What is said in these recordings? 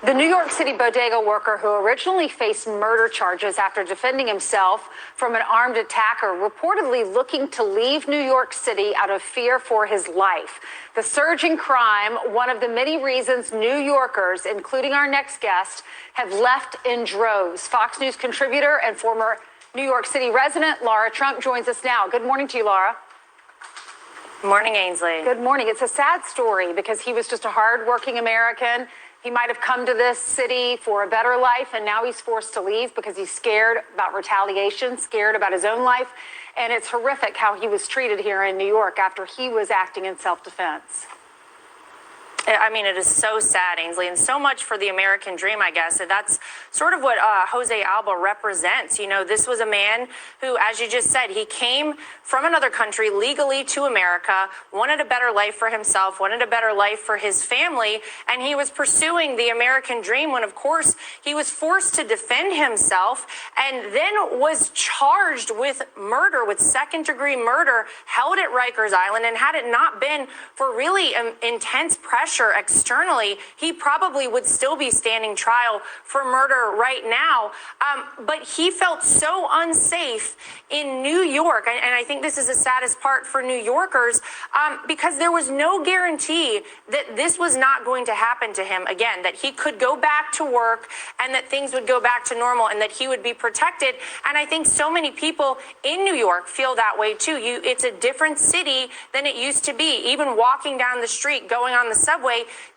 The New York City bodega worker who originally faced murder charges after defending himself from an armed attacker reportedly looking to leave New York City out of fear for his life. The surge in crime, one of the many reasons New Yorkers, including our next guest, have left in droves. Fox News contributor and former New York City resident Laura Trump joins us now. Good morning to you, Laura. Good morning, Ainsley. Good morning. It's a sad story because he was just a hardworking American. He might have come to this city for a better life, and now he's forced to leave because he's scared about retaliation, scared about his own life. And it's horrific how he was treated here in New York after he was acting in self-defense. I mean, it is so sad, Ainsley, and so much for the American dream, I guess. And that's sort of what Jose Alba represents. You know, this was a man who, as you just said, he came from another country legally to America, wanted a better life for himself, wanted a better life for his family, and he was pursuing the American dream when, of course, he was forced to defend himself and then was charged with murder, with second-degree murder, held at Rikers Island. And had it not been for really intense pressure externally, he probably would still be standing trial for murder right now. But he felt so unsafe in New York. And I think this is the saddest part for New Yorkers, because there was no guarantee that this was not going to happen to him again, that he could go back to work and that things would go back to normal and that he would be protected. And I think so many people in New York feel that way too. It's a different city than it used to be. Even walking down the street, going on the subway,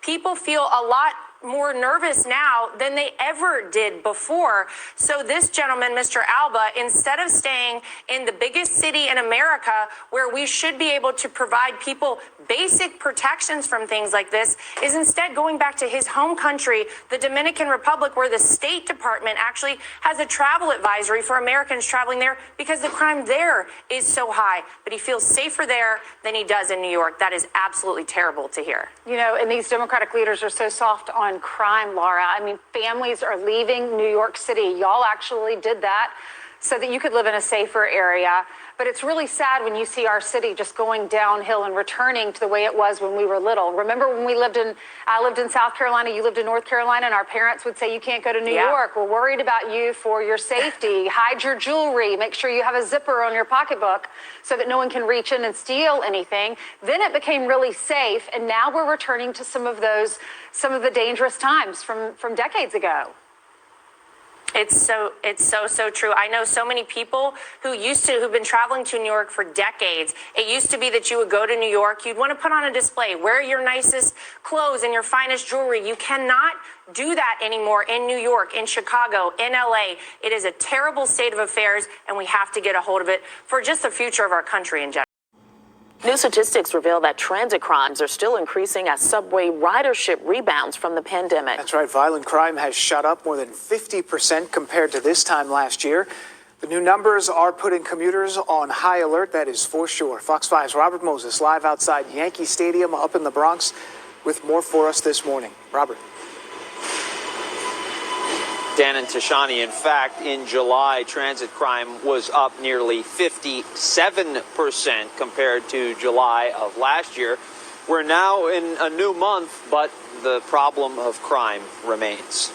people feel a lot more nervous now than they ever did before. So this gentleman, Mr. Alba, instead of staying in the biggest city in America where we should be able to provide people basic protections from things like this, is instead going back to his home country, the Dominican Republic, where the State Department actually has a travel advisory for Americans traveling there because the crime there is so high. But he feels safer there than he does in New York. That is absolutely terrible to hear. You know, and these Democratic leaders are so soft on crime, Laura. I mean, families are leaving New York City. Y'all actually did that so that you could live in a safer area. But it's really sad when you see our city just going downhill and returning to the way it was when we were little. Remember when I lived in South Carolina, you lived in North Carolina, and our parents would say, you can't go to New York. We're worried about you for your safety. Hide your jewelry. Make sure you have a zipper on your pocketbook so that no one can reach in and steal anything. Then it became really safe, and now we're returning to some of the dangerous times from decades ago. It's so true. I know so many people who've been traveling to New York for decades. It used to be that you would go to New York, you'd want to put on a display, wear your nicest clothes and your finest jewelry. You cannot do that anymore in New York, in Chicago, in LA. It is a terrible state of affairs, and we have to get a hold of it for just the future of our country in general. New statistics reveal that transit crimes are still increasing as subway ridership rebounds from the pandemic. That's right. Violent crime has shot up more than 50% compared to this time last year. The new numbers are putting commuters on high alert, that is for sure. Fox 5's Robert Moses live outside Yankee Stadium up in the Bronx with more for us this morning. Robert. Dan and Tashani, in fact, in July, transit crime was up nearly 57% compared to July of last year. We're now in a new month, but the problem of crime remains.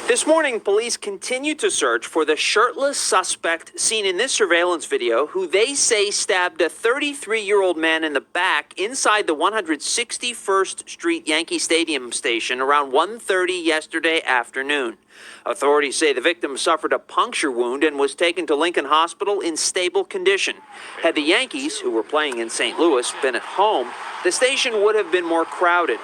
This morning, police continue to search for the shirtless suspect seen in this surveillance video, who they say stabbed a 33-year-old man in the back inside the 161st Street Yankee Stadium station around 1:30 yesterday afternoon. Authorities say the victim suffered a puncture wound and was taken to Lincoln Hospital in stable condition. Had the Yankees, who were playing in St. Louis, been at home, the station would have been more crowded.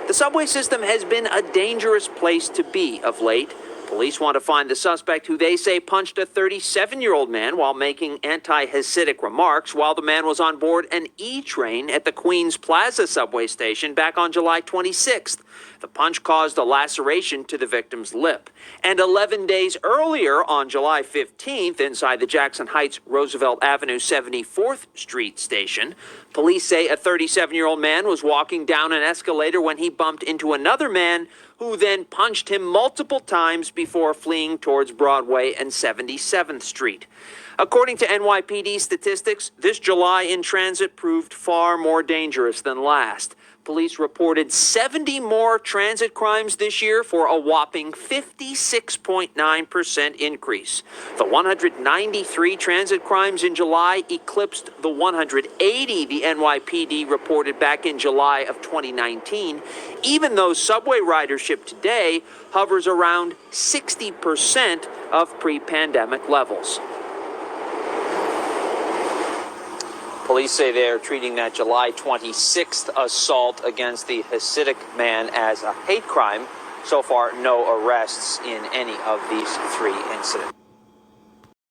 The subway system has been a dangerous place to be of late. Police want to find the suspect, who they say punched a 37-year-old man while making anti-Hasidic remarks while the man was on board an E-train at the Queens Plaza subway station back on July 26th. The punch caused a laceration to the victim's lip. And 11 days earlier, on July 15th, inside the Jackson Heights Roosevelt Avenue 74th Street station, police say a 37-year-old man was walking down an escalator when he bumped into another man who then punched him multiple times before fleeing towards Broadway and 77th Street. According to NYPD statistics, this July in transit proved far more dangerous than last. police reported 70 more transit crimes this year for a whopping 56.9% increase. The 193 transit crimes in July eclipsed the 180 the NYPD reported back in July of 2019, even though subway ridership today hovers around 60% of pre-pandemic levels. Police say they're treating that July 26th assault against the Hasidic man as a hate crime. So far, no arrests in any of these three incidents.